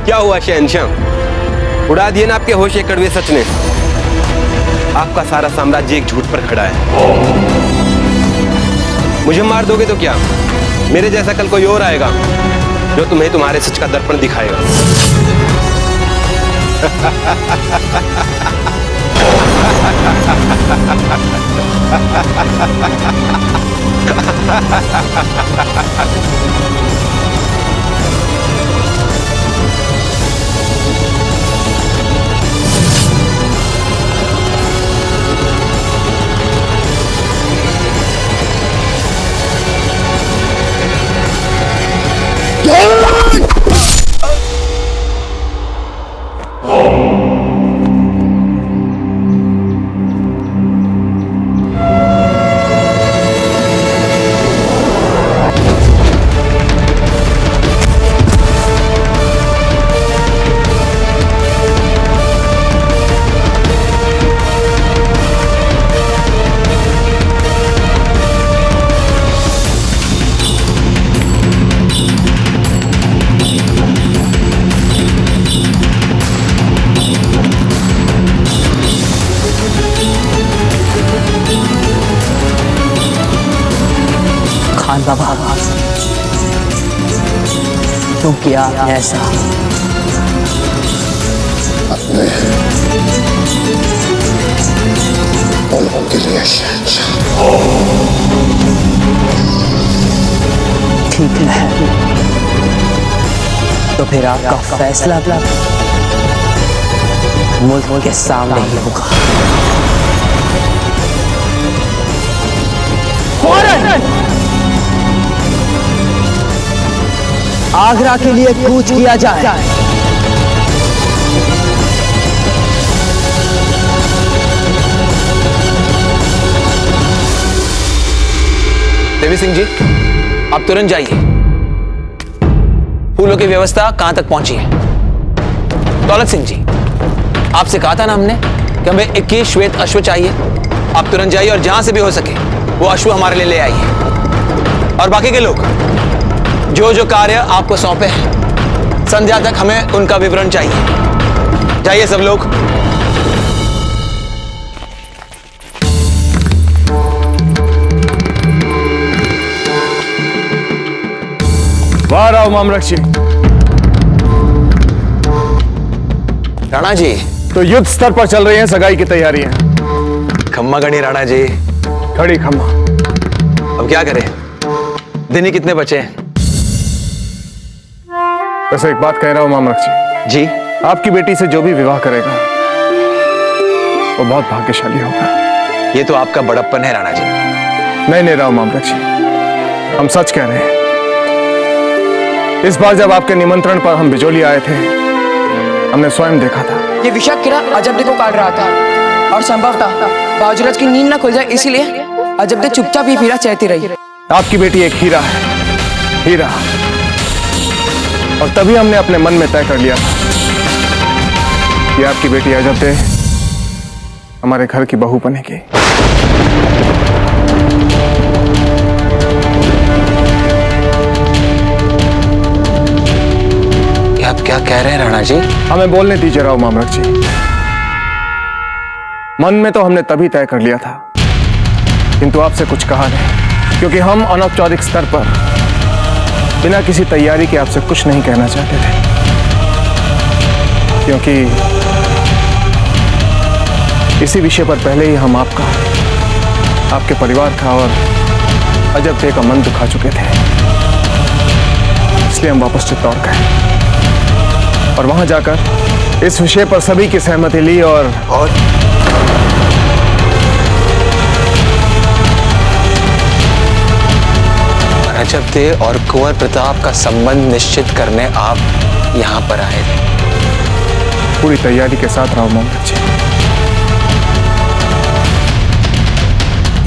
क्या हुआ शहंशाह, उड़ा दिए ना आपके होश एक कड़वे सच ने। आपका सारा साम्राज्य एक झूठ पर खड़ा है। मुझे मार दोगे तो क्या, मेरे जैसा कल कोई और आएगा जो तुम्हें तुम्हारे सच का दर्पण दिखाएगा। बाबा क्यों किया ऐसा? अपने मुल्क के लिए शहंशाह। ठीक है, तो फिर आपका फैसला मुल्क के सामने ही होगा। आगरा के लिए कूच किया जाए। देवी सिंह जी, आप तुरंत जाइए। फूलों की व्यवस्था कहां तक पहुंची है? दौलत सिंह जी, आपसे कहा था ना हमने कि हमें 21 श्वेत अश्व चाहिए। आप तुरंत जाइए और जहां से भी हो सके वो अश्व हमारे लिए ले आइए। और बाकी के लोग जो जो कार्य आपको सौंपे हैं, संध्या तक हमें उनका विवरण चाहिए। जाइए सब लोग। वाह राव मामरक्षी। राणा जी, तो युद्ध स्तर पर चल रही हैं सगाई की तैयारियां। खम्मा गणी राणा जी। खड़ी खम्मा। अब क्या करें, दिन ही कितने बचे हैं? वैसे एक बात कह रहा हूं मामरक्षी जी। आपकी बेटी से जो भी विवाह करेगा वो बहुत भाग्यशाली होगा। ये तो आपका बड़प्पन है राणा जी। नहीं नहीं राव मामरक्षी, हम सच कह रहे हैं। इस बार जब आपके निमंत्रण पर हम बिजोली आए थे, हमने स्वयं देखा था। ये विषाक्त कीड़ा अजबदे को काट रहा था और संभव था बाजुराज की नींद न खुल जाए, इसीलिए अजबदे चुपचाप ही हीरा चहती रही। आपकी बेटी एक हीरा है, हीरा। और तभी हमने अपने मन में तय कर लिया था कि आपकी बेटी अजबदे हमारे घर की बहू बनेगी। आप क्या कह रहे हैं राणा जी? हमें बोलने दीजिए राव मामरक जी। मन में तो हमने तभी तय कर लिया था, किंतु आपसे कुछ कहा नहीं, क्योंकि हम अनौपचारिक स्तर पर बिना किसी तैयारी के आपसे कुछ नहीं कहना चाहते थे। क्योंकि इसी विषय पर पहले ही हम आपका, आपके परिवार का और अजबदे का मन दुखा चुके थे। इसलिए हम वापस चित्तौड़ गए और वहां जाकर इस विषय पर सभी की सहमति ली और अजबदे और कुंवर प्रताप का संबंध निश्चित करने आप यहां पर आए थे। पूरी तैयारी के साथ राव मामरक जी।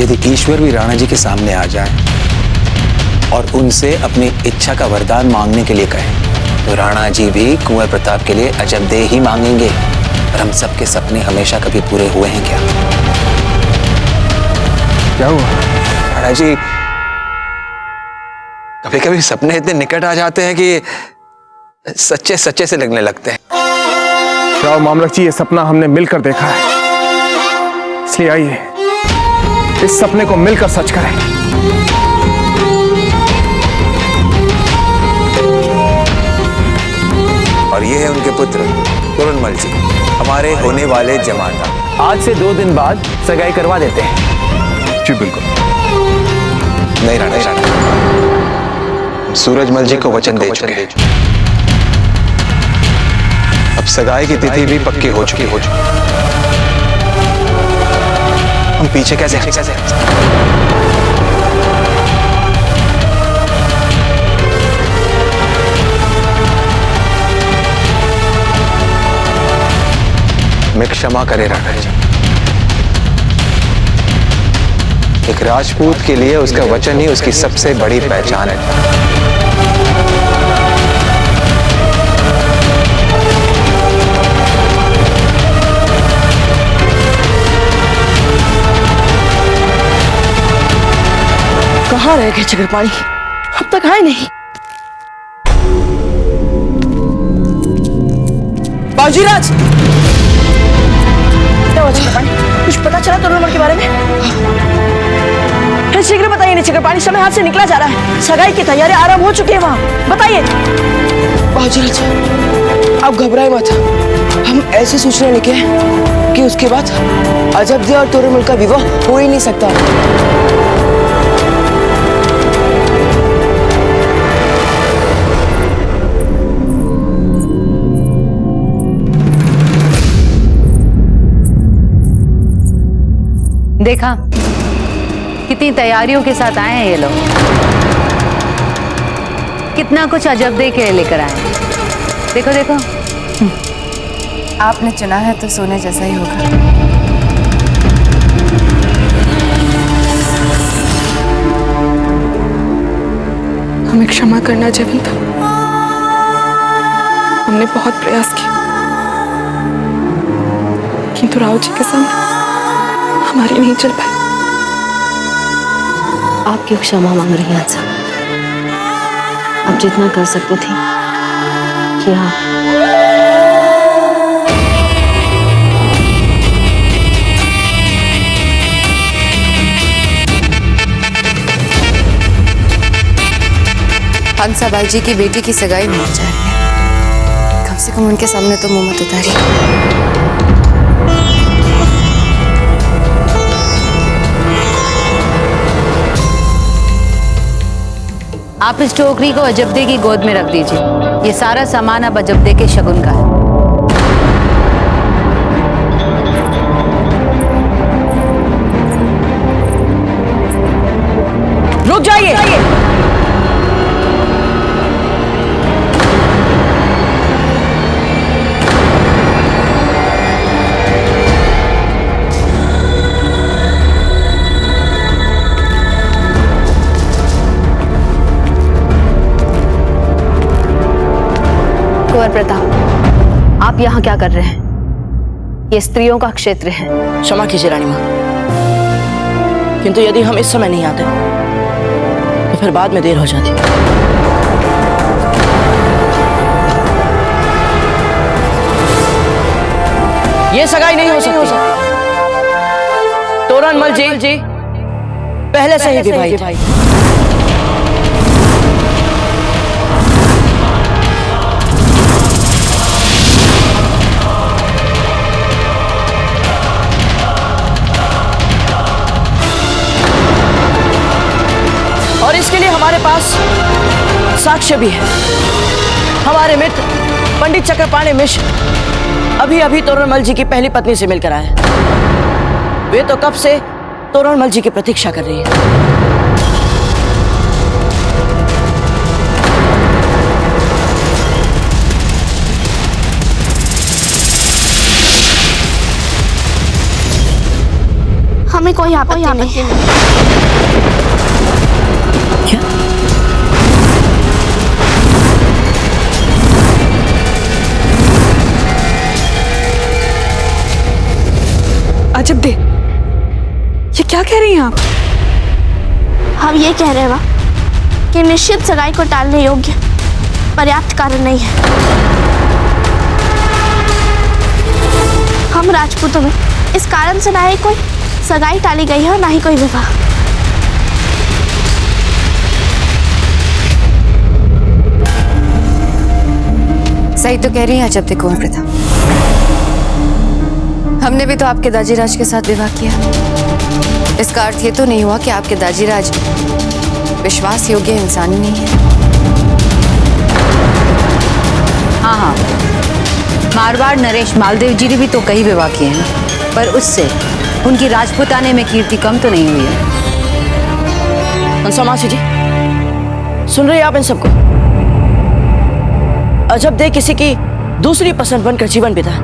यदि ईश्वर भी राणा जी के सामने आ जाए और उनसे अपनी इच्छा का वरदान मांगने के लिए कहे, तो राणा जी भी कुंवर प्रताप के लिए अजबदे ही मांगेंगे। और हम सबके सपने हमेशा कभी पूरे हुए हैं क्या? क्या हुआ? राणा जी, कभी कभी सपने इतने निकट आ जाते हैं कि सच्चे सच्चे से लगने लगते हैं। राव मामलक जी, ये सपना हमने मिलकर देखा है, इसलिए आइए इस सपने को मिलकर सच करें। और ये है उनके पुत्र तोरणमल जी, हमारे होने वाले जमाता। आज से 2 दिन बाद सगाई करवा देते हैं। जी बिल्कुल। नहीं राणा, सूरजमल जी को वचन दे चुके हैं। अब सगाई की तिथि भी पक्की हो चुकी। हम पीछे कैसे मैं क्षमा करे राणा जी। एक राजपूत के लिए उसका वचन ही उसकी सबसे बड़ी पहचान है। कहाँ रह गए चक्रपाणी? अब तक आए नहीं। बाबूजीराज, क्या हुआ चक्रपाणी? कुछ पता चला तोरणमल के बारे में? फिर शीघ्र बताइए। नहीं चक्रपाणी, समय हाथ से निकला जा रहा है। सगाई की तैयारी आरंभ हो चुकी है वहाँ, बताइए। बाबूजीराज, आप घबराए मत। हम ऐसी सूचना लिखे हैं कि उसके बाद अजबदे और तोरणमल का विवाह हो ही नहीं सकता। देखा कितनी तैयारियों के साथ आए हैं ये लोग, कितना कुछ अजब दे के लेकर आए हैं। देखो देखो, आपने चुना है तो सोने जैसा ही होगा। हमें क्षमा करना जयवंत, हमने बहुत प्रयास किया किंतु राव जी के सामने हमारी नहीं चल पाई। आप क्यों क्षमा मांग रही हैं आजा? आप जितना कर सकते थे किया। हंसाबाई जी की बेटी की सगाई होना चाह रही है, कम से कम उनके सामने तो मुंह मत उतारिए। आप इस टोकरी को अजबदे की गोद में रख दीजिए। ये सारा सामान अब अजबदे के शगुन का है। रुक जाइए। कुंवर प्रताप, आप यहाँ क्या कर रहे हैं? ये स्त्रियों का क्षेत्र है। क्षमा कीजिए रानी माँ, किंतु यदि हम इस समय नहीं आते तो फिर बाद में देर हो जाती। ये सगाई नहीं हो सकती। तोरणमल जी पहले से ही विवाहित है। और इसके लिए हमारे पास साक्ष्य भी है। हमारे मित्र पंडित चक्रपाणी मिश्र अभी अभी तोरणमल जी की पहली पत्नी से मिलकर आए। वे तो कब से तोरणमल जी की प्रतीक्षा कर रही है। हमें कोई आपत्ति नहीं है। क्या? अजब दे, ये क्या कह रही हैं आप? हम ये कह रहे हैं कि निश्चित सगाई को टालने योग्य पर्याप्त कारण नहीं है। हम राजपूतों में इस कारण से ना ही कोई सगाई टाली गई है और ना ही कोई विवाह। सही तो कह रही हैं अजब कुंवर प्रताप। हमने भी तो आपके दाजीराज के साथ विवाह किया। इसका अर्थ ये तो नहीं हुआ कि आपके दाजीराज विश्वास योग्य इंसान ही नहीं है। हाँ हाँ, मारवाड़ नरेश मालदेव जी ने भी तो कई विवाह किए हैं, पर उससे उनकी राजपूताने में कीर्ति कम तो नहीं हुई है। हंसा मासी जी, सुन रहे हैं आप इन सबको? अजब दे किसी की दूसरी पसंद बनकर जीवन बिताए,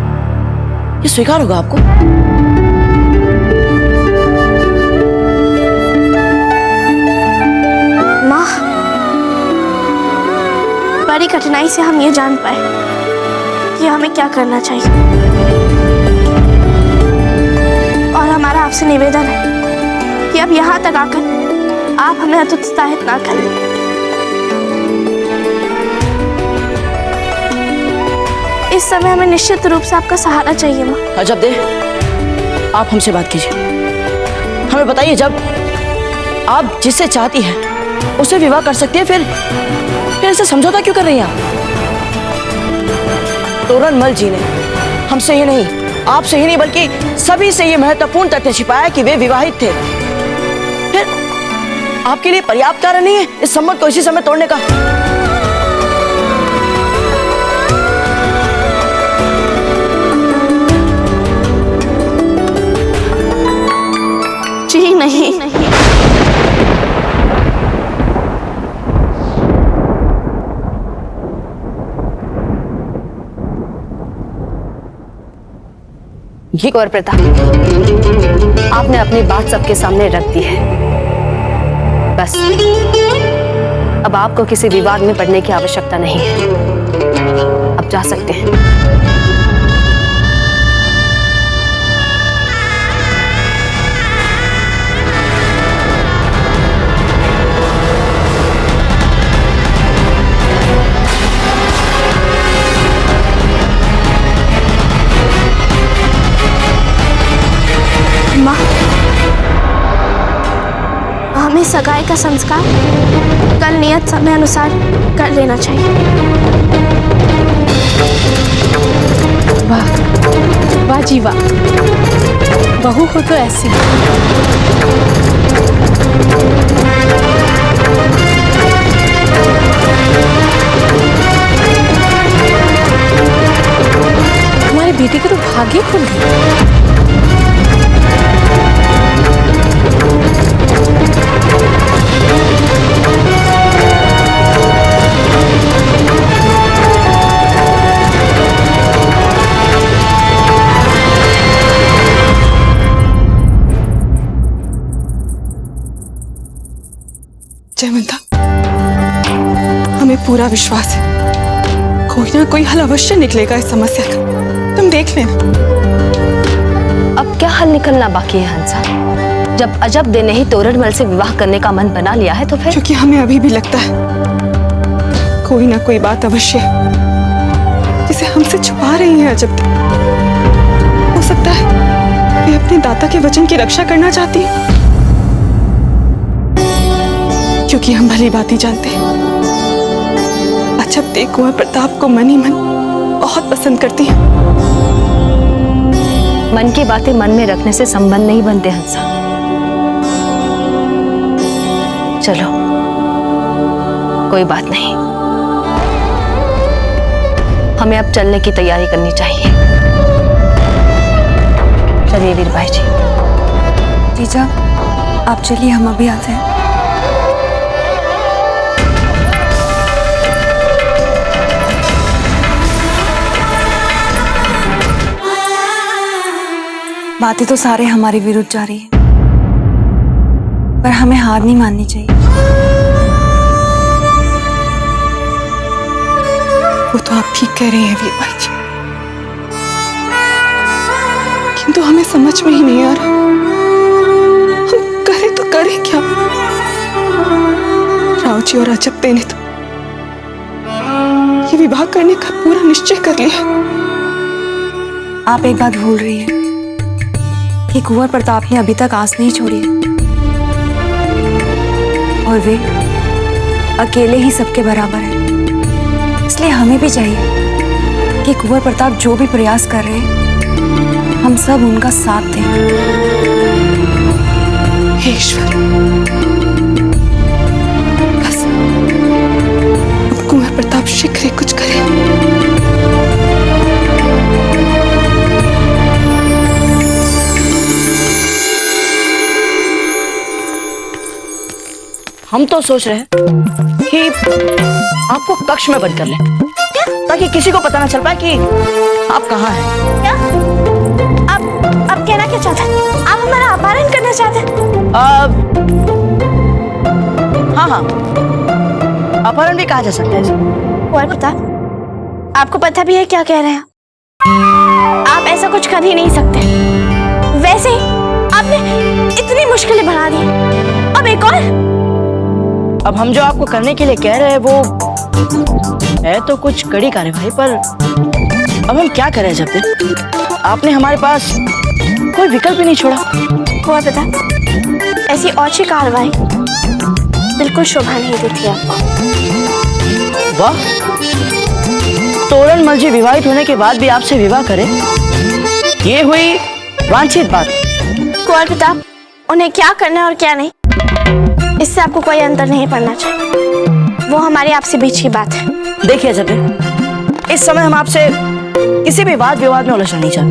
ये स्वीकार होगा आपको? माँ, बड़ी कठिनाई से हम ये जान पाए कि हमें क्या करना चाहिए, और हमारा आपसे निवेदन है कि अब यहाँ तक आकर आप हमें हतोत्साहित ना करें। इस समय हमें निश्चित रूप से आपका सहारा चाहिए माँ। अजब दे, आप हमसे बात कीजिए, हमें बताइए, जब आप जिससे चाहती हैं उसे विवाह कर सकती है, फिर इसे समझौता क्यों कर रही हैं आप? तोरणमल जी ने हमसे ही नहीं, आपसे ही नहीं, बल्कि सभी से ये महत्वपूर्ण तथ्य छिपाया कि वे विवाहित थे। फिर आपके लिए पर्याप्त कारण नहीं है इस संबंध को इसी समय तोड़ने का? जी नहीं, कुंवर प्रताप, आपने अपनी बात सबके सामने रख दी है। बस अब आपको किसी विवाद में पड़ने की आवश्यकता नहीं है। अब जा सकते हैं। माँ, हमें सगाई का संस्कार कल नियत समय अनुसार कर लेना चाहिए। वाह वाह जी वाह, बहू हो तो ऐसी। हमारे बेटे के तो भाग्य खुल गए। जयवंता, हमें पूरा विश्वास है कोई ना कोई हल अवश्य निकलेगा इस समस्या का। तुम देख लेना। अब क्या हल निकलना बाकी है हंसा? जब अजब दे ने ही तोरणमल से विवाह करने का मन बना लिया है तो फिर? क्योंकि हमें अभी भी लगता है कोई ना कोई बात अवश्य जिसे हमसे छुपा रही है अजब दे। हो सकता है वे अपने दाता के वचन की रक्षा करना चाहती है, क्योंकि हम भली बात ही जानते हैं अजब दे कुंवर प्रताप को मन ही मन बहुत पसंद करती है। मन की बातें मन में रखने से संबंध नहीं बनते हंसा। चलो, कोई बात नहीं, हमें अब चलने की तैयारी करनी चाहिए। चलिए वीरबाई जी। जीजा, आप चलिए, हम अभी आते हैं। बातें तो सारे हमारे विरुद्ध जा रही है, पर हमें हार नहीं माननी चाहिए। वो तो आप ठीक कह रही हैं वीरबाई जी, किंतु हमें समझ में ही नहीं आ रहा हम करें तो करें क्या। राव जी और अजब ने तो ये विवाह करने का पूरा निश्चय कर लिया। आप एक बात भूल रही हैं कि कुंवर प्रताप ने अभी तक आस नहीं छोड़ी है और वे अकेले ही सबके बराबर हैं। इसलिए हमें भी चाहिए कि कुंवर प्रताप जो भी प्रयास कर रहे हैं हम सब उनका साथ दें। हे ईश्वर, बस अब कुंवर प्रताप शीघ्र ही कुछ करे। हम तो सोच रहे हैं कि आपको कक्ष में बंद कर लें ताकि किसी को पता ना चल पाए कि आप कहाँ हैं। क्या आप कहना क्या चाहते हैं? आप हमारा अपहरण करना चाहते हैं? हाँ, अपहरण भी कहा जा सकता है इसे। कुंवर प्रताप, आपको पता भी है क्या कह रहे हैं? आप ऐसा कुछ कर ही नहीं सकते। वैसे ही आपने इतनी मुश्किलें बढ़ा दी, अब एक और। अब हम जो आपको करने के लिए कह रहे हैं वो है तो कुछ कड़ी कार्यवाही, पर अब हम क्या करें जब तक आपने हमारे पास कोई विकल्प ही नहीं छोड़ा। कुंवर प्रताप, ऐसी औची कार्रवाई बिल्कुल शोभा नहीं देती आपको। वाह, तोरण मल जी विवाहित होने के बाद भी आपसे विवाह करें, ये हुई वांछित बात। कुंवर प्रताप, उन्हें क्या करना है और क्या नहीं, इससे आपको कोई अंतर नहीं पड़ना चाहिए। वो हमारे आपसे बीच की बात है। देखिए जब इस समय हम आपसे किसी भी वाद विवाद में उलझना नहीं चाहते।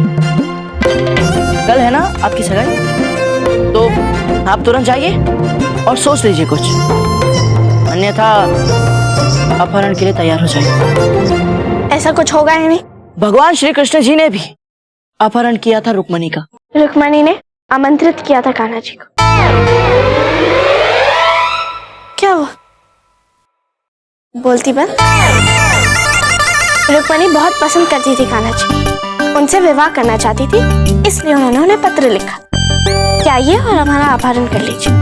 कल है ना आपकी सगाई, तो आप तुरंत जाइए और सोच लीजिए कुछ, अन्यथा अपहरण के लिए तैयार हो जाइए। ऐसा कुछ होगा ही नहीं। भगवान श्री कृष्ण जी ने भी अपहरण किया था रुक्मणी का। रुक्मणी ने आमंत्रित किया था कान्हा जी को। क्या हुआ? बोलती बंद। रुक्मणी बहुत पसंद करती थी कान्हा जी, उनसे विवाह करना चाहती थी, इसलिए उन्होंने उन्हें पत्र लिखा कि आइए और हमारा अपहरण कर लीजिए।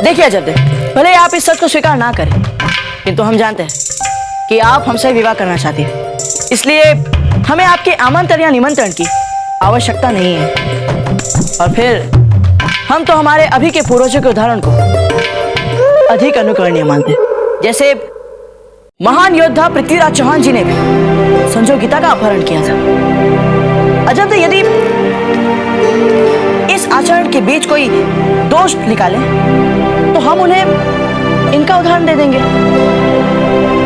देखिए अजय, भले आप इस सच को स्वीकार ना करें, किंतु हम जानते हैं कि आप हमसे विवाह करना चाहती हैं, इसलिए हमें आपके आमंत्रण या निमंत्रण की आवश्यकता नहीं है। और फिर हम तो हमारे अभी के पूर्वजों के उदाहरण को अधिक अनुकरणीय मानते हैं। जैसे महान योद्धा पृथ्वीराज चौहान जी ने भी संजोगिता का अपहरण किया था। अजब, यदि इस आचरण के बीच कोई दोष निकाले तो हम उन्हें इनका उदाहरण दे देंगे।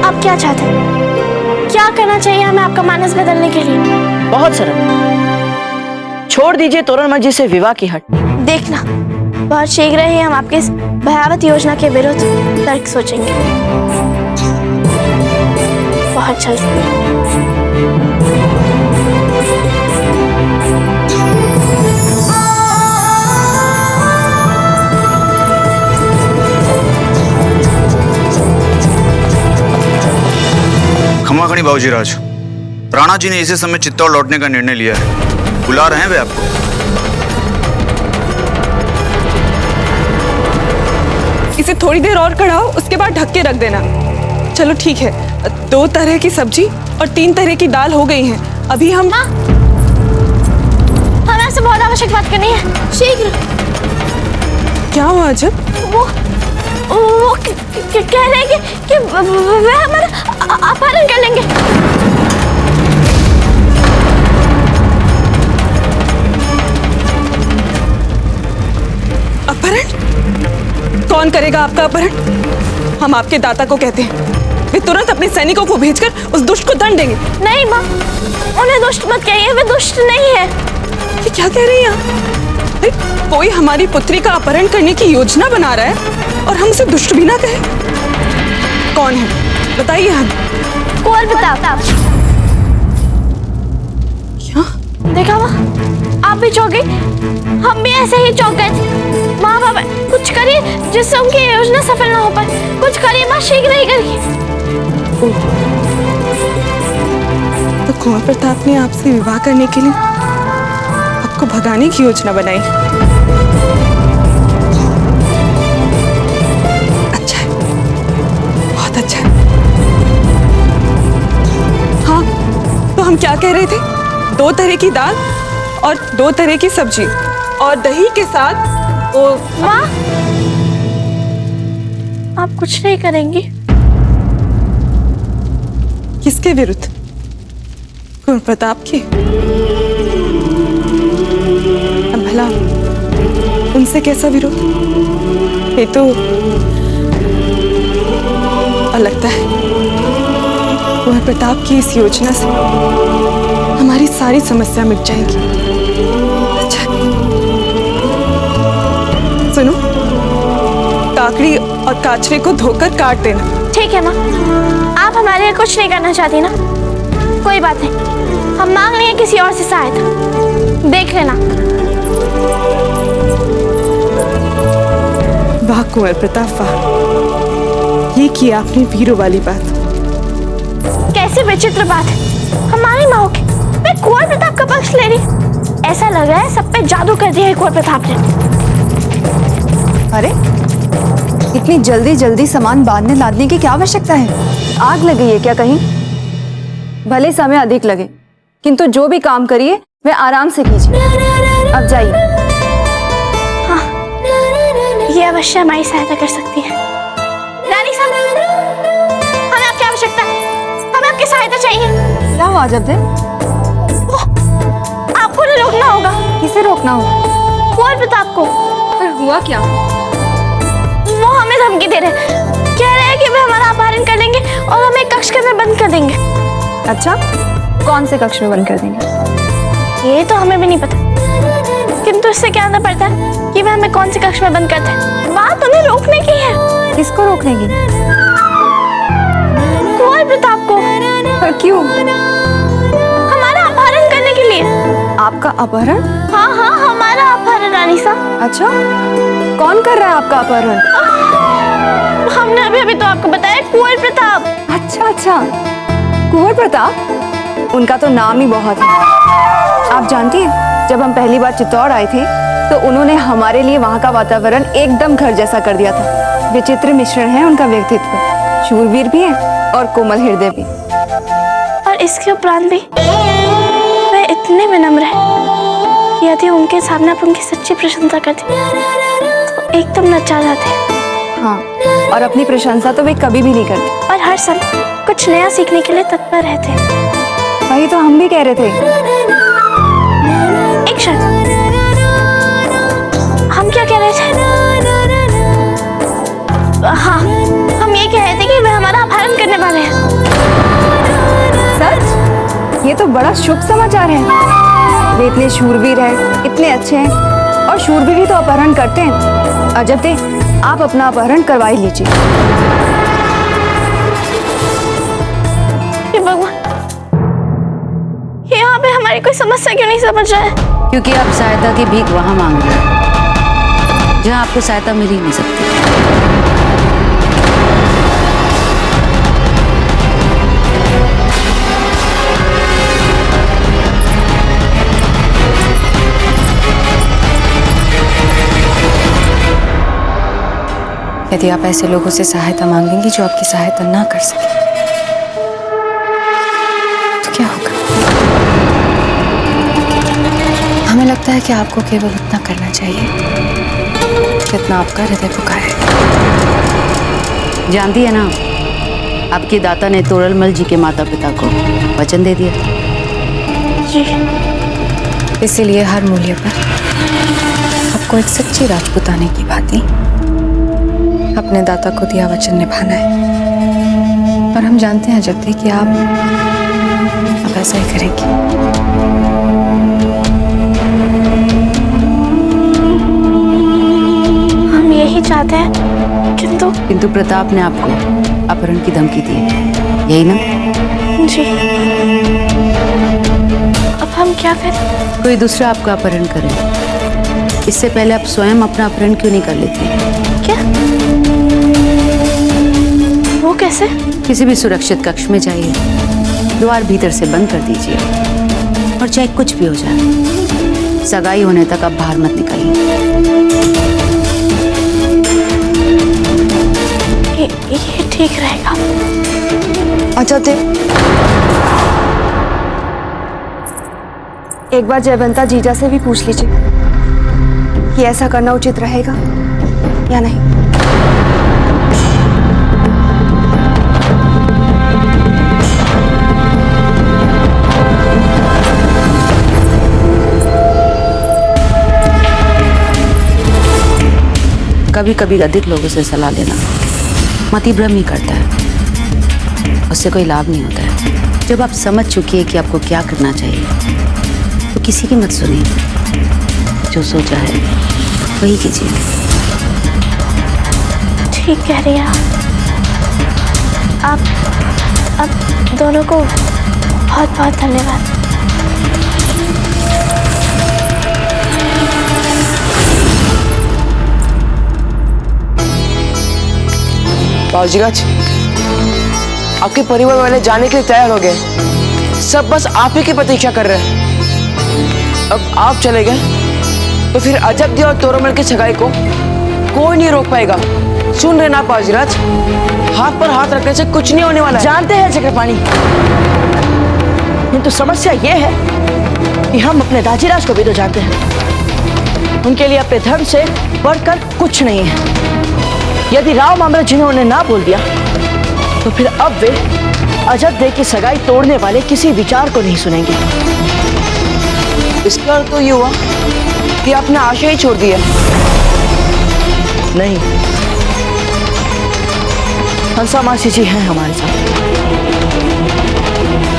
आप क्या चाहते हैं? क्या करना चाहिए हमें आपका मानस बदलने के लिए? बहुत सरल, छोड़ दीजिए तोरणमल जी से विवाह की हट। देखना, बहुत शीघ्र ही हम आपके इस भयावह योजना के विरुद्ध तर्क सोचेंगे। बहुत जल्द। खमा खड़ी बाबूजी राज, राणा जी ने इसी समय चित्तौड़ लौटने का निर्णय लिया है। बुला रहे हैं वे आपको। इसे थोड़ी देर और कढ़ाओ, उसके बाद ढक के रख देना। चलो ठीक है, 2 तरह की सब्जी और 3 तरह की दाल हो गई हैं। अभी हम हमें आपसे बहुत आवश्यक बात करनी है, शीघ्र। क्या हुआ अजब? वो कह रहे हैं कि वे हमारा अपहरण कर लेंगे। अपहरण? कौन करेगा आपका अपहरण? हम आपके दाता को कहते हैं, वे तुरंत अपने सैनिकों को भेजकर उस दुष्ट को दंड देंगे। नहीं माँ, उन्हें दुष्ट मत कहिए, वे दुष्ट नहीं है। ये क्या कह रही हैं आप? कोई हमारी पुत्री का अपहरण करने की योजना बना रहा है और हम उसे दुष्ट भी ना कहें? कौन है बताइए हम। कुंवर प्रताप। क्या? देखा माँ, आप भी चौंक गई, हम भी ऐसे ही चौंक गए थे। माँ बाबा कुछ करिए जिससे उनकी योजना सफल ना हो पाए। कुछ करिए माँ, शीघ्र ही करिए। तो कुंवर प्रताप ने आपसे विवाह करने के लिए आपको भगाने की योजना बनाई। कह रहे थे? 2 तरह की दाल और 2 तरह की सब्जी और दही के साथ वो। माँ, आप कुछ नहीं करेंगी? किसके विरुद्ध? कुंवर प्रताप के? भला उनसे कैसा विरोध? ये तो और लगता है कुंवर प्रताप की इस योजना से हमारी सारी समस्या मिट जाएगी। अच्छा सुनो, काकड़ी और काचरे को धोकर काट देना। ठीक है माँ, आप हमारे लिए कुछ नहीं करना चाहती ना? कोई बात नहीं, हम मांग लेंगे किसी और से सहायता, देख लेना। वाह कुंवर प्रताप, वाह, ये की आपने वीरों वाली बात। कैसी विचित्र बात है, हमारी माँ होके मैं कुंवर प्रताप का पक्ष ले रही। ऐसा लग रहा है सब पे जादू कर दिया है कुंवर प्रताप ने। अरे इतनी जल्दी जल्दी सामान बांधने लादने की क्या आवश्यकता है? आग लगी है क्या कहीं? भले समय अधिक लगे, किंतु जो भी काम करिए वह आराम से कीजिए। अब जाइए। हाँ, ये अवश्य हमारी सहायता कर सकती है। रानी साहब, हमें आपकी आवश्यकता है, हमें आपकी सहायता चाहिए। क्या हुआ जब? आपको नहीं रोकना होगा। किसे रोकना होगा? कुंवर प्रताप को। पर हुआ क्या? वो हमें धमकी दे रहे हैं, कह रहे हैं कि वे हमारा अपहरण कर लेंगे और हमें कक्ष के अंदर बंद कर देंगे। अच्छा, कौन से कक्ष में बंद कर देंगे? ये तो हमें भी नहीं पता, किंतु इससे क्या अंदर पड़ता है कि वे हमें कौन से कक्ष में बंद करते हैं। बात उन्हें रोकने की है। किसको रोकने की? कुंवर प्रताप को। पर क्यों? हमारा अपहरण करने के लिए। आपका अपहरण? हाँ हाँ, हमारा अपहरण रानी साहब। अच्छा, कौन कर रहा है आपका अपहरण? हमने अभी अभी तो आपको बताया, कुंवर प्रताप। अच्छा अच्छा, कुंवर प्रताप, उनका तो नाम ही बहुत है। आप जानती हैं, जब हम पहली बार चित्तौड़ आए थे तो उन्होंने हमारे लिए वहाँ का वातावरण एकदम घर जैसा कर दिया था। विचित्र मिश्रण है उनका व्यक्तित्व, शूरवीर भी है और कोमल हृदय भी। और इसके उपरांत भी वे इतने विनम्र हैं कि यदि उनके सामने आप उनकी सच्ची प्रशंसा करते तो एकदम नचा जाते। हाँ, और अपनी प्रशंसा तो वे कभी भी नहीं करते और हर समय कुछ नया सीखने के लिए तत्पर रहते। वही तो हम भी कह रहे थे। एक क्षण, हम क्या कह रहे थे? हाँ, हम ये कह रहे थे कि वे हमारा अपहरण करने वाले हैं। सच? ये तो बड़ा शुभ समाचार है। वे इतने शूरवीर हैं, इतने अच्छे हैं, और शूरवीर ही तो अपहरण करते हैं। अजब दे, आप अपना अपहरण करवा ही लीजिए। भगवान, यहाँ पे हमारी कोई समस्या क्यों नहीं समझ रहा है? क्योंकि आप सहायता की भीख वहां मांग रहे हैं जहां आपको सहायता मिल ही नहीं सकती। यदि आप ऐसे लोगों से सहायता मांगेंगी जो आपकी सहायता ना कर सके तो क्या होगा? हमें लगता है कि आपको केवल उतना करना चाहिए जितना आपका हृदय पुकारे। जानती है ना, आपकी दाता ने तोरलमल जी के माता पिता को वचन दे दिया। जी। इसीलिए हर मूल्य पर आपको एक सच्ची राजपूताने की भांति अपने दाता को दिया वचन निभाना है। और हम जानते हैं जब तक कि आप ऐसा ही करेंगी। हम यही चाहते हैं, किंतु प्रताप ने आपको अपहरण की धमकी दी, यही ना? जी। अब हम क्या करें? कोई दूसरा आपका अपहरण करे, इससे पहले आप स्वयं अपना अपहरण क्यों नहीं कर लेती? क्या? वो कैसे? किसी भी सुरक्षित कक्ष में जाइए, द्वार भीतर से बंद कर दीजिए, और चाहे कुछ भी हो जाए, सगाई होने तक आप बाहर मत निकलिए। ये ठीक रहेगा। अच्छा एक बार जयवंता जीजा से भी पूछ लीजिए कि ऐसा करना उचित रहेगा या नहीं। कभी कभी अधिक लोगों से सलाह लेना मतिभ्रम ही करता है, उससे कोई लाभ नहीं होता है। जब आप समझ चुकी है कि आपको क्या करना चाहिए तो किसी की मत सुनिए, जो सोचा है वही कीजिए। ठीक कह रही हैं आप दोनों को बहुत बहुत धन्यवाद। बाबूजीराज, आपके परिवार वाले जाने के लिए तैयार हो गए, सब बस आप ही की प्रतीक्षा कर रहे हैं। अब आप चले गए तो फिर अजब दी और तोरमल की सगाई को कोई नहीं रोक पाएगा। सुन रहे ना बाबूजीराज, हाथ पर हाथ रखने से कुछ नहीं होने वाला है। जानते हैं चक्रपाणी, किंतु समस्या ये है कि हम अपने दाजीराज को भी तो जानते हैं, उनके लिए अपने धर्म से बढ़कर कुछ नहीं है। यदि राव मामला जिन्होंने ना बोल दिया तो फिर अब वे अजब दे की सगाई तोड़ने वाले किसी विचार को नहीं सुनेंगे। इसका अर्थ तो ये हुआ कि आपने आशा ही छोड़ दी है। नहीं, हंसा मासी जी हैं हमारे साथ।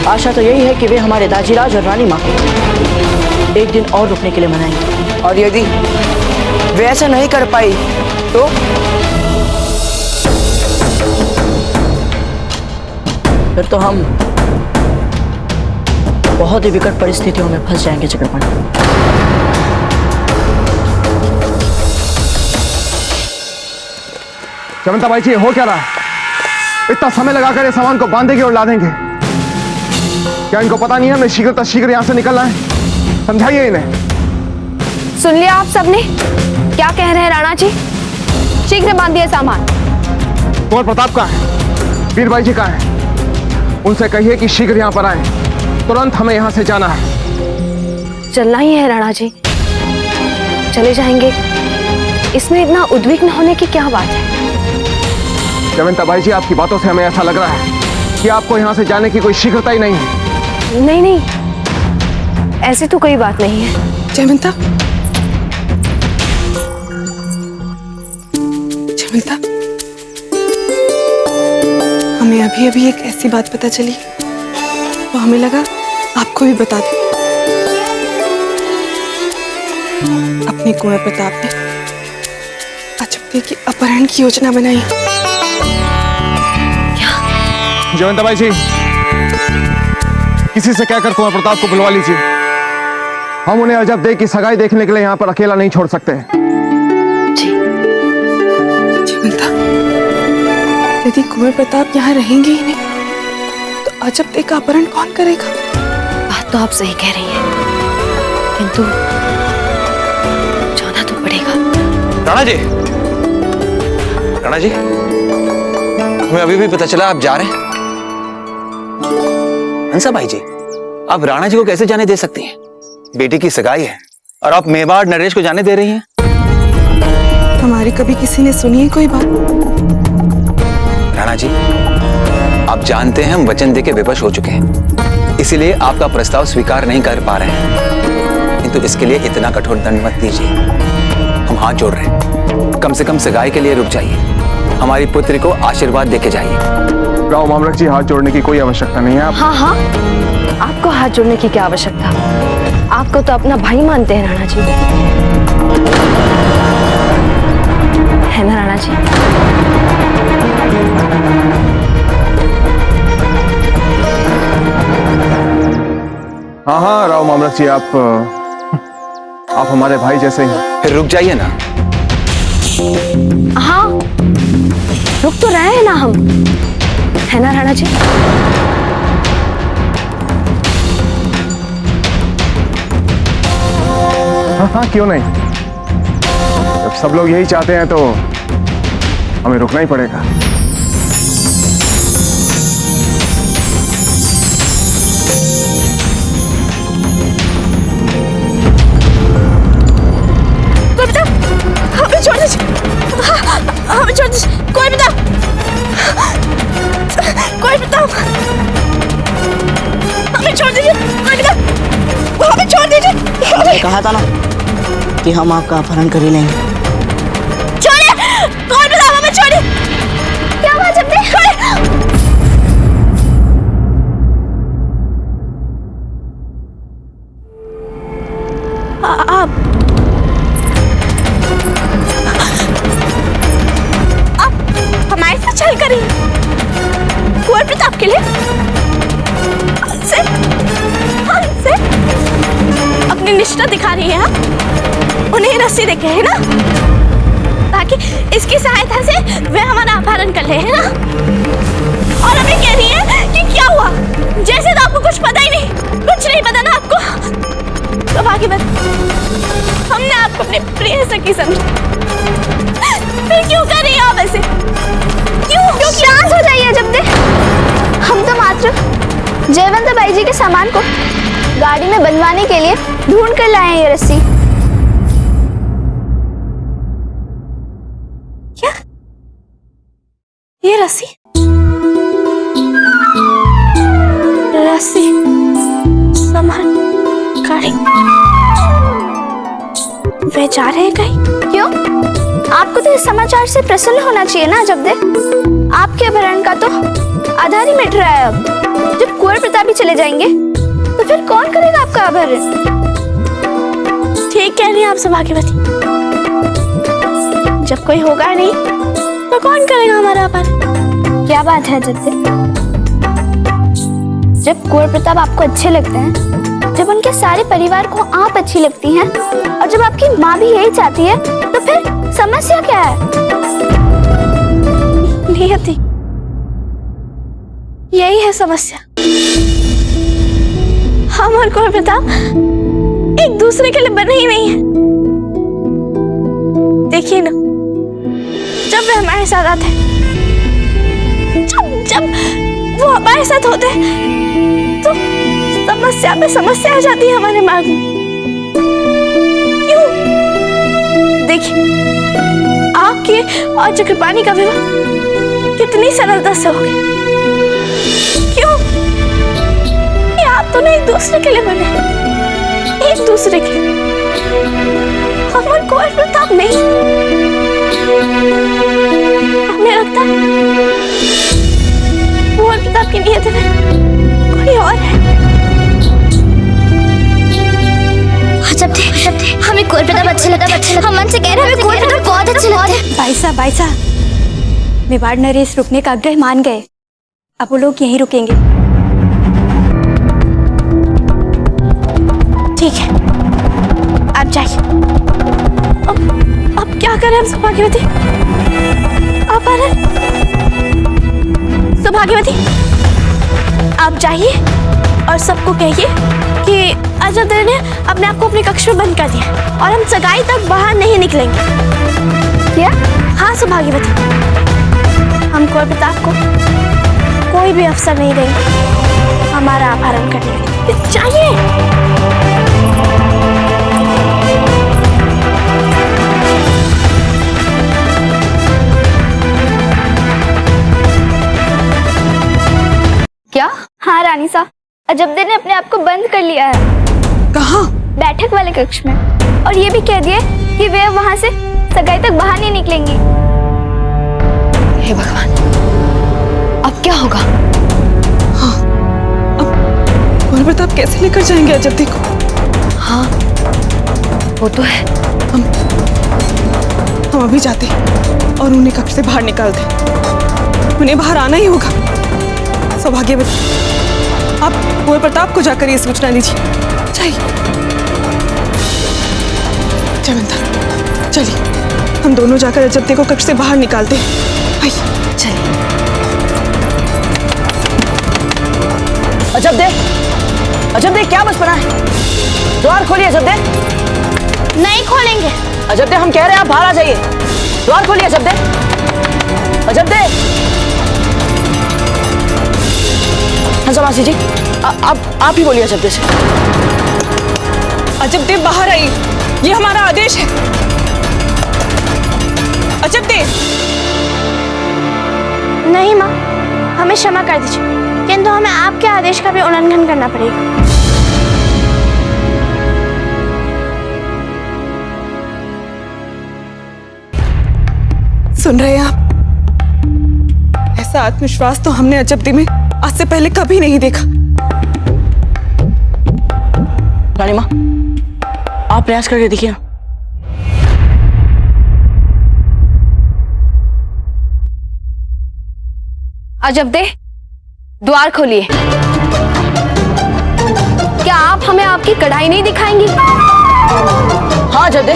आशा तो यही है कि वे हमारे दाजीराज और रानी माँ एक दिन और रुकने के लिए मनाएंगे, और यदि वे ऐसा नहीं कर पाई तो फिर तो हम बहुत ही विकट परिस्थितियों में फंस जाएंगे चक्रपाणी। जयवंता बाई जी, हो क्या रहा है? इतना समय लगाकर ये सामान को बांधेंगे और ला देंगे, क्या इनको पता नहीं है हमें शीघ्र यहाँ से निकलना है? समझाइए इन्हें। सुन लिया आप सबने क्या कह रहे हैं राणा जी? शीघ्र बांधिए सामान। कुंवर प्रताप कहाँ है? वीरबाई जी कहाँ है? उनसे कहिए कि शीघ्र यहाँ पर आए, तुरंत हमें यहाँ से जाना है। चलना ही है राणा जी, चले जाएंगे, इसमें इतना उद्विग्न होने की क्या बात है? जयवंता बाई जी, आपकी बातों से हमें ऐसा लग रहा है कि आपको यहाँ से जाने की कोई शीघ्रता ही नहीं है। नहीं नहीं, ऐसी तो कोई बात नहीं है। जयवंता, जयवंता, हमें अभी अभी एक ऐसी बात पता चली तो हमें लगा आपको भी बता दें। अपने कुंवर प्रताप ने अजब की अपहरण की योजना बनाई। जयवंता बाई जी, किसी से कहकर कुंवर प्रताप को बुलवा लीजिए। हम उन्हें अजब दे की सगाई देखने के लिए यहाँ पर अकेला नहीं छोड़ सकते। जयवंता, यदि कुंवर प्रताप यहाँ रहेंगे ही नहीं तो अजब दे का अपहरण कौन करेगा? बात तो आप सही कह रही हैं, किंतु जाना तो पड़ेगा। राणा जी, राणा जी, हमें अभी भी पता चला आप जा रहे हैं। हंसा भाई जी, आप राणा जी को कैसे जाने दे सकती हैं? बेटी की सगाई है और आप मेवाड़ नरेश को जाने दे रही हैं। हमारी कभी किसी ने सुनी है कोई बात? राणा जी, आप जानते हैं हम वचन देके विवश हो चुके हैं, इसीलिए आपका प्रस्ताव स्वीकार नहीं कर पा रहे हैं, किंतु इसके लिए इतना कठोर दंड मत दीजिए। हम हाथ जोड़ रहे हैं, कम से कम सगाई के लिए रुक जाइए, हमारी पुत्री को आशीर्वाद देके जाइए। राव मामलक जी, हाथ जोड़ने की कोई आवश्यकता नहीं है। आप हाँ हाँ, आपको हाथ जोड़ने की क्या आवश्यकता? आपको तो अपना भाई मानते हैं राणा जी, है ना राणा जी? हाँ हाँ राव मामलक जी, आप हमारे भाई जैसे ही। फिर रुक जाइए ना। हाँ, रुक तो रहे हैं ना हम, है ना राणा जी? हाँ हाँ, क्यों नहीं। जब सब लोग यही चाहते हैं तो हमें रुकना ही पड़ेगा। हमें छोड़ दीजिए, हमें छोड़ दीजिए। कहा था ना कि हम आपका अपहरण कर ही लेंगे। छोड़िए, कौन बताओ, हमें छोड़िए। क्या हुआ जब देख? आप हमारे साथ चल कर कुंवर प्रताप के लिए हमसे अपनी निष्ठा दिखा रही है। आप उन्हें रस्सी देखे है ना, ताकि इसकी सहायता से वे हमारा अपहरण कर ले, है ना। और हमें कह रही है कि क्या हुआ, जैसे तो आपको कुछ पता ही नहीं, कुछ नहीं पता ना आपको। तो बाकी बात, हमने आपको अपने प्रिय सखी समझा, फिर क्यों कर रही है आप ऐसे? क्यों? शांत हो जाइए जब दे। हम तो मात्र जयवंत बाई जी के सामान को गाड़ी में बंधवाने के लिए ढूंढ कर लाए हैं ये रस्सी। क्या? ये रस्सी? रस्सी सामान गाड़ी, वे जा रहे हैं कहीं? क्यों? आपको तो इस समाचार से प्रसन्न होना चाहिए ना जब दे। आपके अपहरण का तो आधार ही मिट रहा है। अब जब कुंवर प्रताप ही चले जाएंगे तो फिर कौन करेगा आपका अपहरण? ठीक कह रही हैं आप सौभाग्यवती। जब कोई होगा नहीं तो कौन करेगा हमारा अपहरण? क्या बात है जब दे। जब कुंवर प्रताप आपको अच्छे लगते हैं, जब उनके सारे परिवार को आप अच्छी लगती हैं, और जब आपकी माँ भी यही चाहती है, तो फिर समस्या क्या है? नियति, यही है समस्या। हम और कुंवर प्रताप एक दूसरे के लिए बने ही नहीं है। देखिए ना, जब वे हमारे साथ आते हैं, जब वो हमारे साथ होते हैं, तो समस्या पे समस्या आ जाती है हमारे मार्ग में। क्यों? देखिए, आपके और चक्रपाणी का विवाह कितनी सरलता से हो गया। क्यों? ये आप दोनों एक दूसरे के लिए बने, एक दूसरे के। हम और कुंवर प्रताप नहीं। हमें लगता है कुंवर प्रताप की नीयत में कोई और है। हमें कुंवर प्रताप अच्छे लगते हैं। हम मन से कह रहे हैं, हमें कुंवर प्रताप बहुत अच्छे लगते हैं। भाई साहब, मेवाड़ नरेश रुकने का आग्रह मान गए। अब वो लोग यहीं रुकेंगे। ठीक है, आप जाइए। अब क्या करें हम सौभाग्यवती? अपहरण? सौभाग्यवती, आप जाइए और सबको कहिए कि अजय देव ने अपने आप को अपने कक्ष में बंद कर दिया और हम सगाई तक बाहर नहीं निकलेंगे। क्या? हाँ सौभाग्यवती, हम कुंवर प्रताप को कोई भी अवसर नहीं देंगे हमारा अपहरण करने के लिए। जाइए। क्या? हाँ रानी साहब, अजबदे ने अपने आप को बंद कर लिया है। कहाँ? बैठक वाले कक्ष में। और ये भी कह दिए कि वे वहाँ से सगाई तक बाहर नहीं निकलेंगी। हे भगवान, अब क्या होगा? हाँ, अब कुंवर प्रताप कैसे लेकर जाएंगे अजबदे को? हाँ, वो तो है। हम अभी जाते और उन्हें कक्ष से बाहर निकालते। उन्हें बाहर आना ही होगा। सौभाग्यवती, आप कुंवर प्रताप को जाकर ये सूचना दीजिए। चाहिए जयवंता, चलिए हम दोनों जाकर अजबदे को कक्ष से बाहर निकालते हैं। आइए चलिए। अजबदे क्या बस पड़ा है? द्वार खोलिए अजबदे। नहीं खोलेंगे। अजबदे, हम कह रहे हैं आप बाहर आ जाइए। द्वार खोलिए अजबदे। अजबदे। हंसवासी जी, आप ही बोलिए अजबदे से। अजबदे बाहर आइए, ये हमारा आदेश है। अजबदे। नहीं माँ, हमें क्षमा कर दीजिए, किंतु हमें आपके आदेश का भी उल्लंघन करना पड़ेगा। सुन रहे हैं आप? ऐसा आत्मविश्वास तो हमने अजब्दी में आज से पहले कभी नहीं देखा। रानी माँ, आप प्रयास करके देखिए ना। अजब्दे, द्वार खोलिए। क्या आप हमें आपकी कढ़ाई नहीं दिखाएंगी? हाँ अजब्दे,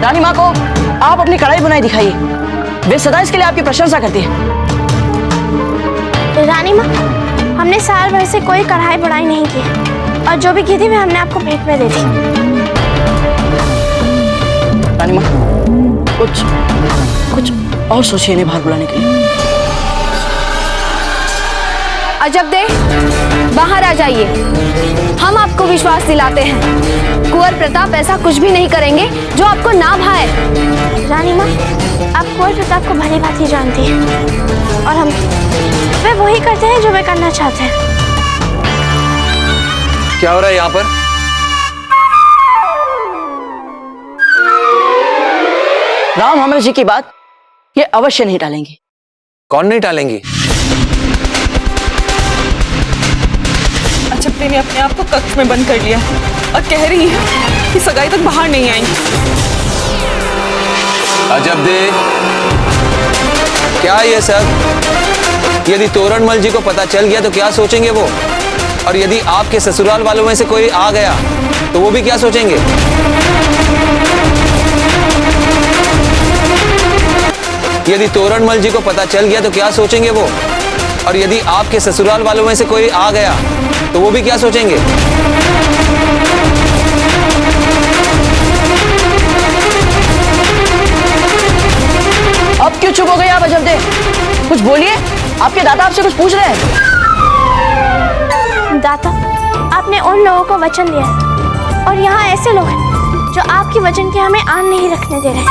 रानी माँ को आप अपनी कढ़ाई बुनाई दिखाइए, वे सदा इसके लिए आपकी प्रशंसा करती है। रानी माँ, हमने साल भर से कोई कढ़ाई बुनाई नहीं की और जो भी की थी वे हमने आपको भेंट में दे दी। रानी माँ, कुछ और सोचिए इन्हें बाहर बुलाने के लिए। अजब्दे, बाहर आ जाइए। हम आपको विश्वास दिलाते हैं, कुंवर प्रताप ऐसा कुछ भी नहीं करेंगे जो आपको ना भाए। रानी माँ, आप कुंवर प्रताप को भली भांति जानती हैं और हम वे वही करते हैं जो वे करना चाहते हैं। क्या हो रहा है यहाँ पर? राम हमर जी की बात ये अवश्य नहीं टालेंगे। कौन नहीं टालेंगी? अजब्दे ने अपने आप को कक्ष में बंद कर लिया और कह रही है कि सगाई तक बाहर नहीं आएंगी। अजब्दे, क्या ये सब? यदि तोरणमल जी को पता चल गया तो क्या सोचेंगे वो? और यदि आपके ससुराल वालों में से कोई आ गया तो वो भी क्या सोचेंगे? यदि तोरणमल जी को पता चल गया तो क्या सोचेंगे वो? और यदि आपके ससुराल वालों में से कोई आ गया तो वो भी क्या सोचेंगे? अब क्यों चुप हो गए आप अजब्दे? कुछ बोलिए, आपके दादा आपसे कुछ पूछ रहे हैं। दाता, आपने उन लोगों को वचन दिया है और यहाँ ऐसे लोग हैं जो आपके वचन के हमें आन नहीं रखने दे रहे।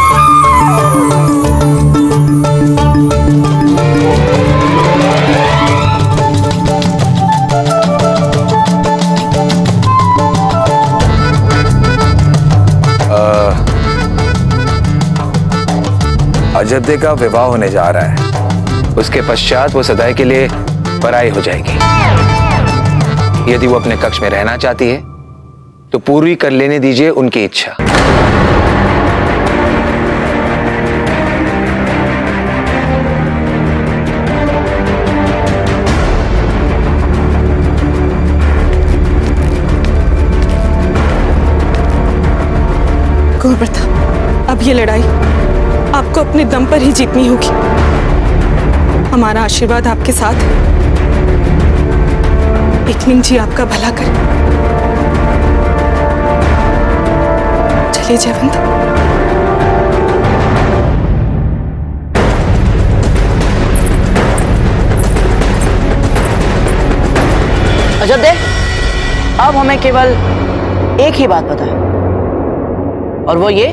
अजब्दे का विवाह होने जा रहा है, उसके पश्चात वो सदाई के लिए पराई हो जाएगी। यदि वो अपने कक्ष में रहना चाहती है तो पूरी कर लेने दीजिए उनकी इच्छा। कुंवर प्रताप, अब ये लड़ाई आपको अपने दम पर ही जीतनी होगी। हमारा आशीर्वाद आपके साथ है। एकलिंग जी आपका भला करे। चलिए जयवंत। अजब्दे, अब हमें केवल एक ही बात पता है और वो ये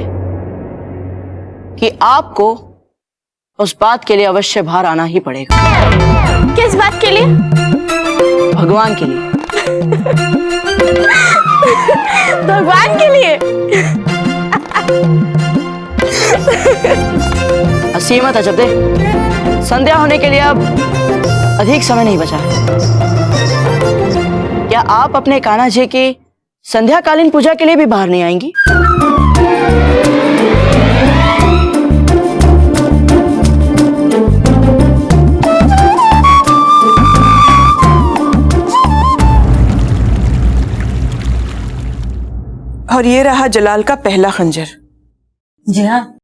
कि आपको उस बात के लिए अवश्य बाहर आना ही पड़ेगा। किस बात के लिए? भगवान के लिए। भगवान के लिए? हंसिए मत अजब्दे, संध्या होने के लिए अब अधिक समय नहीं बचा है। क्या आप अपने कान्हा जी की संध्याकालीन पूजा के लिए भी बाहर नहीं आएंगी? और ये रहा जलाल का पहला खंजर। जी हाँ,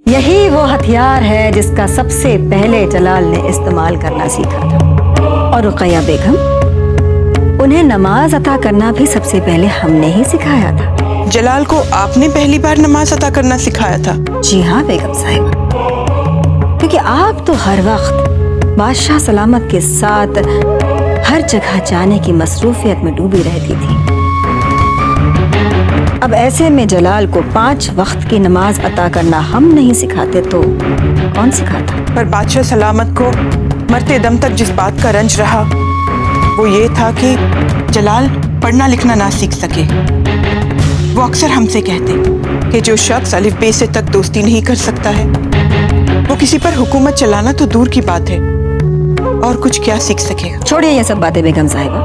यही वो हथियार है जिसका सबसे पहले जलाल ने इस्तेमाल करना सीखा था। और रुकैया बेगम, उन्हें नमाज अता करना भी सबसे पहले हमने ही सिखाया था। जलाल को आपने पहली बार नमाज अता करना सिखाया था? जी हाँ बेगम साहिबा, क्योंकि आप तो हर वक्त बादशाह सलामत के साथ हर जगह जाने की मसरूफियत में डूबी रहती थी। अब ऐसे में जलाल को 5 वक्त की नमाज अता करना हम नहीं सिखाते तो कौन सिखाता? पर बादशाह सलामत को मरते दम तक जिस बात का रंज रहा वो ये था कि जलाल पढ़ना लिखना ना सीख सके। वो अक्सर हमसे कहते कि जो शख्स अलिफ बे से तक दोस्ती नहीं कर सकता है वो किसी पर हुकूमत चलाना तो दूर की बात है और कुछ क्या सीख सकेगा। छोड़िए ये सब बातें बेगम साहिबा।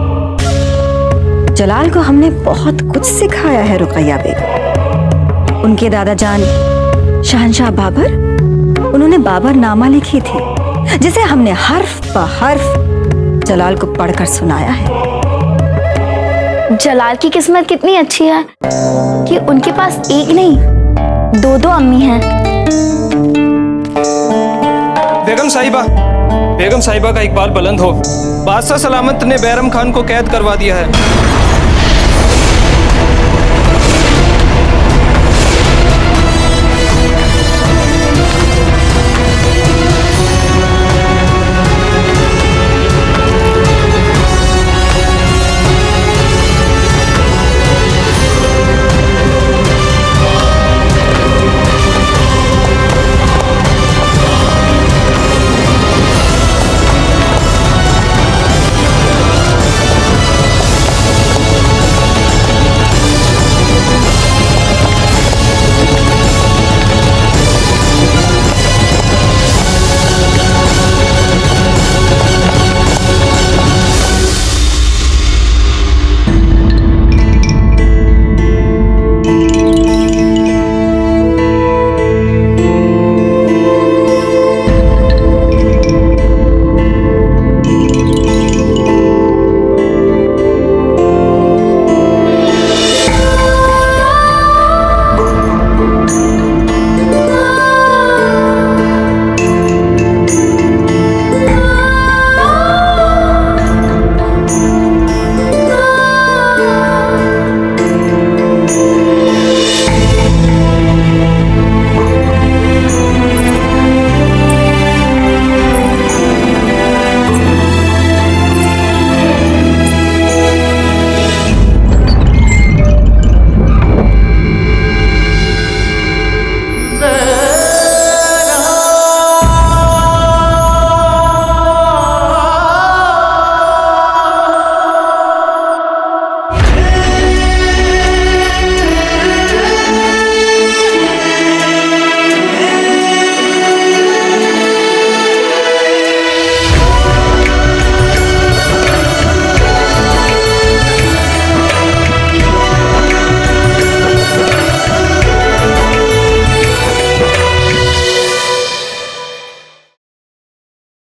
जलाल को हमने बहुत कुछ सिखाया है रुकैया बेगम। उनके दादा जान शहंशाह बाबर, उन्होंने बाबर नामा लिखी थी जिसे हमने हर्फ ब हर्फ जलाल को पढ़कर सुनाया है। जलाल की किस्मत कितनी अच्छी है कि उनके पास एक नहीं दो अम्मी हैं। बेगम साहिबा का इकबाल बुलंद हो। बादशाह सलामत ने बैरम खान को कैद करवा दिया है।